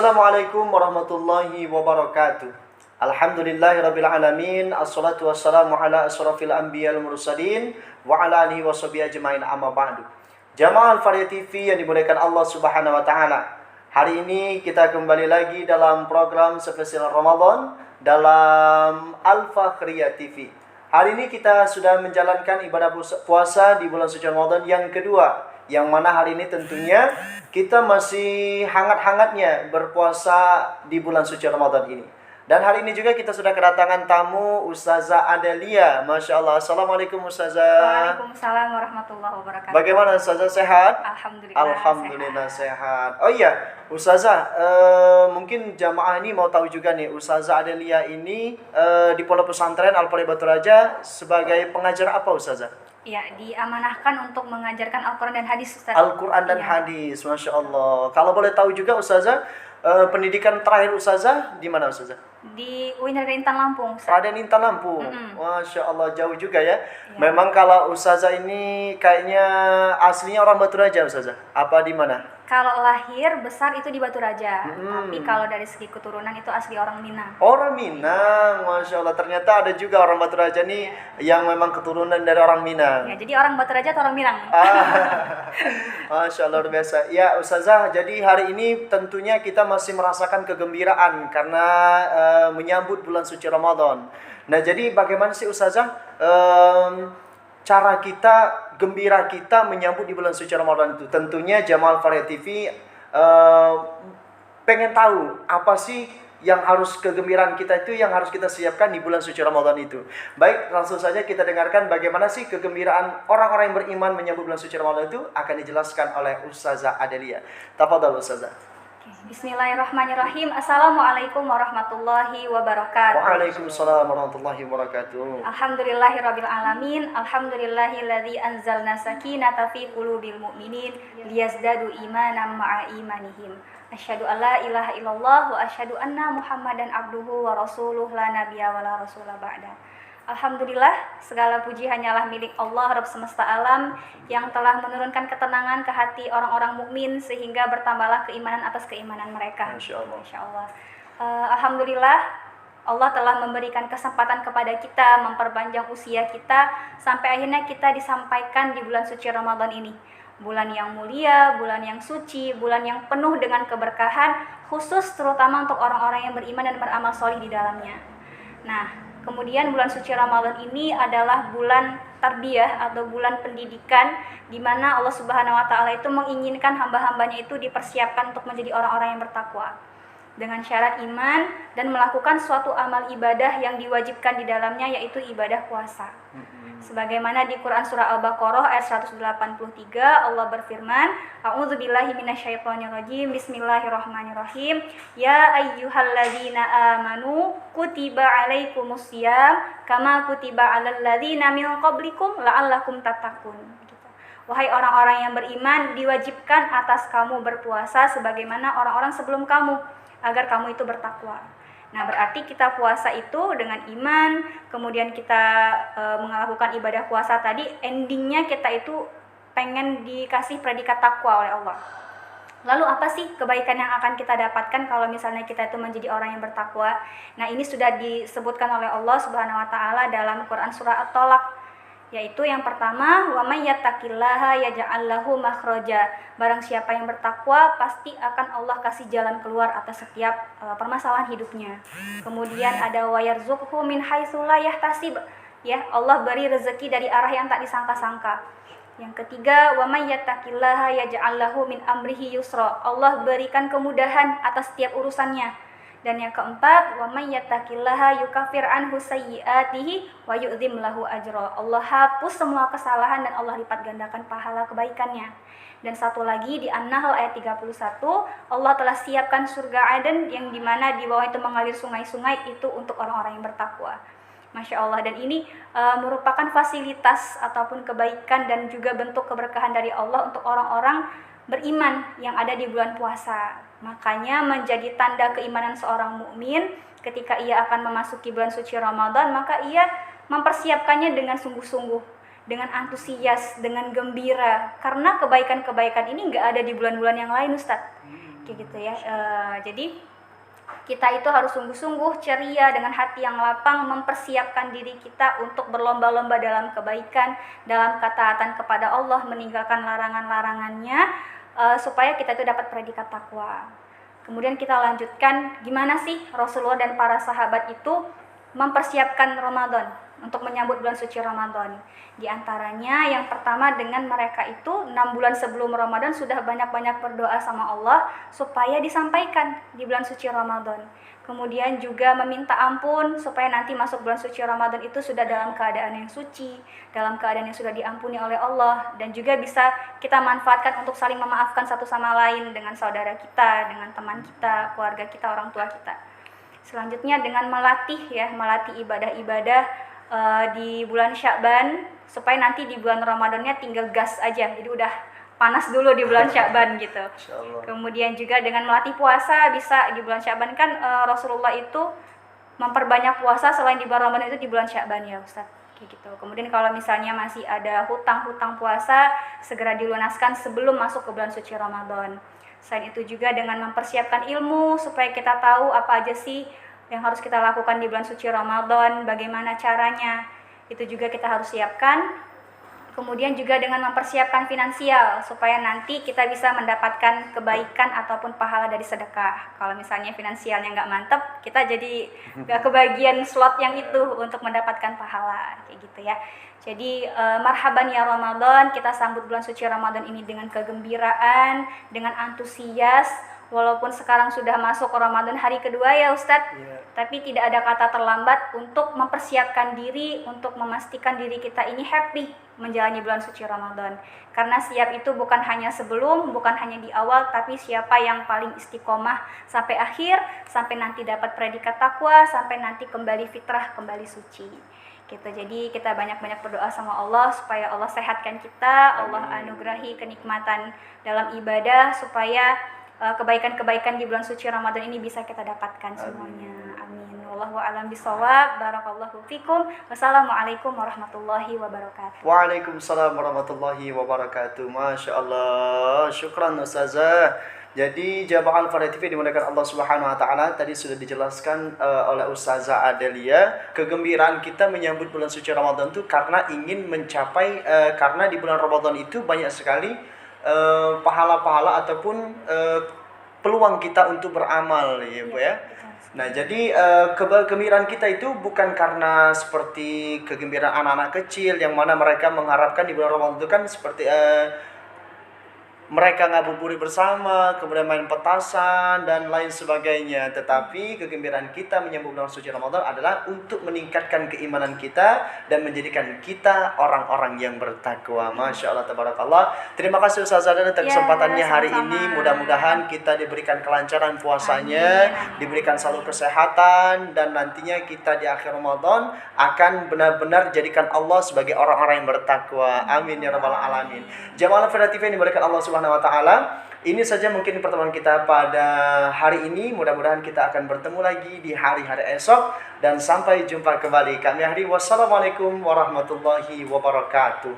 Assalamualaikum warahmatullahi wabarakatuh. Alhamdulillahirabbil alamin. Assalatu wassalamu ala asrofil anbiya'il mursalin wa ala alihi washabihi ajmain, amma ba'du. Jamaah Al-Faria TV yang dimuliakan Allah Subhanahu wa taala. Hari ini kita kembali lagi dalam program spesial Ramadan dalam Al-Fakhriyah TV. Hari ini kita sudah menjalankan ibadah puasa di bulan suci Ramadan yang kedua, yang mana hari ini tentunya kita masih hangat-hangatnya berpuasa di bulan suci Ramadan ini. Dan hari ini juga kita sudah kedatangan tamu Ustazah Adelia. Masya Allah. Assalamualaikum Ustazah. Waalaikumsalam warahmatullahi wabarakatuh. Bagaimana Ustazah, sehat? Alhamdulillah sehat. Oh iya Ustazah, mungkin jamaah ini mau tahu juga nih, Ustazah Adelia ini di Pondok Pesantren Al-Faria Batu Raja sebagai pengajar apa Ustazah? Ya, diamanahkan untuk mengajarkan Al-Quran dan hadis Ustaz. Al-Quran dan hadis, Masya Allah. Kalau boleh tahu juga Ustazah, pendidikan terakhir Ustazah di mana Ustazah? Di UIN Raden Intan Lampung Ustaz. Raden Intan Lampung. Masya Allah, jauh juga ya. Memang kalau Ustazah ini kayaknya aslinya orang Batu Raja Ustazah. Apa di mana? Kalau lahir besar itu di Batu Raja, tapi kalau dari segi keturunan itu asli orang Minang. Orang Minang, Masya Allah. Ternyata ada juga orang Batu Raja nih yang memang keturunan dari orang Minang. Ya, jadi orang Batu Raja atau orang Minang? Masya Allah, luar biasa. Ya Ustazah, jadi hari ini tentunya kita masih merasakan kegembiraan karena menyambut bulan suci Ramadan. Nah, jadi bagaimana sih Ustazah cara kita, gembira kita menyambut di bulan suci Ramadan itu? Tentunya Jamaah Al-Faria TV pengen tahu apa sih yang harus, kegembiraan kita itu yang harus kita siapkan di bulan suci Ramadan itu. Baik, langsung saja kita dengarkan bagaimana sih kegembiraan orang-orang yang beriman menyambut bulan suci Ramadan itu akan dijelaskan oleh Ustazah Adelia. Tafadhal Ustazah. Bismillahirrahmanirrahim. Assalamualaikum warahmatullahi wabarakatuh. Waalaikumsalam warahmatullahi wabarakatuh. Alhamdulillahirabbil alamin. Alhamdulillahilladzi anzalna sakinata fi qulubil mu'minin liyazdadu imanan ma'a imanihim. Asyhadu alla ilaha illallah wa asyhadu anna Muhammadan abduhu wa rasuluh la nabiyya wa la rasula ba'da. Alhamdulillah, segala puji hanyalah milik Allah Rabb semesta alam yang telah menurunkan ketenangan ke hati orang-orang mukmin sehingga bertambahlah keimanan atas keimanan mereka. Masya Allah. Masya Allah. Alhamdulillah, Allah telah memberikan kesempatan kepada kita memperpanjang usia kita sampai akhirnya kita disampaikan di bulan suci Ramadan ini. Bulan yang mulia, bulan yang suci, bulan yang penuh dengan keberkahan, khusus terutama untuk orang-orang yang beriman dan beramal solih di dalamnya. Nah, kemudian bulan suci Ramadan ini adalah bulan tarbiyah atau bulan pendidikan, di mana Allah Subhanahu wa taala itu menginginkan hamba-hambanya itu dipersiapkan untuk menjadi orang-orang yang bertakwa dengan syarat iman dan melakukan suatu amal ibadah yang diwajibkan di dalamnya, yaitu ibadah puasa. Sebagaimana di Quran surah Al-Baqarah ayat 183 Allah berfirman, A'udzubillahi minasyaitonirrajim. Bismillahirrahmanirrahim. Ya ayyuhalladzina amanu kutiba alaikumusiyam kama kutiba alal ladzina min qablikum la'allakum tattaqun. Wahai orang-orang yang beriman, diwajibkan atas kamu berpuasa sebagaimana orang-orang sebelum kamu, agar kamu itu bertakwa. Nah, berarti kita puasa itu dengan iman, kemudian kita melakukan ibadah puasa tadi, endingnya kita itu pengen dikasih predikat takwa oleh Allah. Lalu apa sih kebaikan yang akan kita dapatkan kalau misalnya kita itu menjadi orang yang bertakwa? Nah, ini sudah disebutkan oleh Allah Subhanahu wa taala dalam Quran surah At-Tolak, yaitu yang pertama, wa may yattaqillaha yaj'al lahu makhraja. Barang siapa yang bertakwa, pasti akan Allah kasih jalan keluar atas setiap permasalahan hidupnya. Kemudian ada wa yarzuqhu min haitsu la yahtasib. Ya, Allah beri rezeki dari arah yang tak disangka-sangka. Yang ketiga, wa may yattaqillaha yaj'al lahu min amrihi yusra. Allah berikan kemudahan atas setiap urusannya. Dan yang keempat, wa may yattaqillaha yukaffir anhu sayyi'atihi wa yu'dzim lahu ajra. Allah hapus semua kesalahan dan Allah lipat gandakan pahala kebaikannya. Dan satu lagi di An-Nahl ayat 31, Allah telah siapkan surga Aden yang dimana di bawah itu mengalir sungai-sungai itu untuk orang-orang yang bertakwa. Masya Allah. Dan ini merupakan fasilitas ataupun kebaikan dan juga bentuk keberkahan dari Allah untuk orang-orang beriman yang ada di bulan puasa. Makanya menjadi tanda keimanan seorang mukmin ketika ia akan memasuki bulan suci Ramadan, maka ia mempersiapkannya dengan sungguh-sungguh, dengan antusias, dengan gembira, karena kebaikan-kebaikan ini nggak ada di bulan-bulan yang lain, Ustadz. kayak gitu ya. Jadi kita itu harus sungguh-sungguh ceria dengan hati yang lapang mempersiapkan diri kita untuk berlomba-lomba dalam kebaikan, dalam ketaatan kepada Allah, meninggalkan larangan-larangannya, supaya kita itu dapat predikat takwa. Kemudian kita lanjutkan gimana sih Rasulullah dan para sahabat itu mempersiapkan Ramadan, untuk menyambut bulan suci Ramadan. Di antaranya yang pertama, dengan mereka itu 6 bulan sebelum Ramadan sudah banyak-banyak berdoa sama Allah supaya disampaikan di bulan suci Ramadan. Kemudian juga meminta ampun supaya nanti masuk bulan suci Ramadan itu sudah dalam keadaan yang suci, dalam keadaan yang sudah diampuni oleh Allah, dan juga bisa kita manfaatkan untuk saling memaafkan satu sama lain dengan saudara kita, dengan teman kita, keluarga kita, orang tua kita. Selanjutnya dengan melatih ibadah-ibadah di bulan Sya'ban supaya nanti di bulan Ramadannya tinggal gas aja, jadi udah panas dulu di bulan Sya'ban gitu. Kemudian juga dengan melatih puasa, bisa di bulan Sya'ban kan Rasulullah itu memperbanyak puasa selain di bulan Ramadan itu di bulan Sya'ban ya Ustaz, kayak gitu. Kemudian kalau misalnya masih ada hutang-hutang puasa, segera dilunaskan sebelum masuk ke bulan suci Ramadan. Selain itu juga dengan mempersiapkan ilmu supaya kita tahu apa aja sih yang harus kita lakukan di bulan suci Ramadan, bagaimana caranya, itu juga kita harus siapkan. Kemudian juga dengan mempersiapkan finansial supaya nanti kita bisa mendapatkan kebaikan ataupun pahala dari sedekah. Kalau misalnya finansialnya nggak mantap, kita jadi nggak kebagian slot yang itu untuk mendapatkan pahala, kayak gitu ya. Jadi marhaban ya Ramadan, kita sambut bulan suci Ramadan ini dengan kegembiraan, dengan antusias. Walaupun sekarang sudah masuk Ramadan hari kedua ya Ustadz, tapi tidak ada kata terlambat untuk mempersiapkan diri, untuk memastikan diri kita ini happy menjalani bulan suci Ramadan. Karena siap itu bukan hanya sebelum, bukan hanya di awal, tapi siapa yang paling istiqomah sampai akhir, sampai nanti dapat predikat takwa, sampai nanti kembali fitrah, kembali suci. Gitu. Jadi kita banyak-banyak berdoa sama Allah supaya Allah sehatkan kita, Allah anugerahi kenikmatan dalam ibadah supaya kebaikan-kebaikan di bulan suci Ramadan ini bisa kita dapatkan semuanya. Amin. Wallahu a'lam bishawab. Barakallahu fikum. Wassalamualaikum warahmatullahi wabarakatuh. Waalaikumsalam warahmatullahi wabarakatuh. Masya Allah. Syukran Ustazah. Jadi jamaah Al-Falah TV dimuliakan Allah Subhanahu wa taala, tadi sudah dijelaskan oleh Ustazah Adelia, kegembiraan kita menyambut bulan suci Ramadan itu karena ingin mencapai karena di bulan Ramadan itu banyak sekali pahala-pahala ataupun peluang kita untuk beramal ya Bu ya. Nah jadi kegembiraan kita itu bukan karena seperti kegembiraan anak-anak kecil yang mana mereka mengharapkan di bulan Ramadan itu kan seperti mereka ngabuburit bersama, kemudian main petasan dan lain sebagainya. Tetapi kegembiraan kita menyambut bulan suci Ramadan adalah untuk meningkatkan keimanan kita dan menjadikan kita orang-orang yang bertakwa. Masya Allah, tabarakallah. Terima kasih Ustazah atas kesempatannya hari ini. Mudah-mudahan kita diberikan kelancaran puasanya, diberikan selalu kesehatan, dan nantinya kita di akhir Ramadan akan benar-benar jadikan Allah sebagai orang-orang yang bertakwa. Amin ya rabbal alamin. Jamaah Al-Falah TV yang dimuliakan Allah Subhanahu wa taala. Ini saja mungkin pertemuan kita pada hari ini. Mudah-mudahan kita akan bertemu lagi di hari-hari esok, dan sampai jumpa kembali. Kami akhiri, wassalamualaikum warahmatullahi wabarakatuh.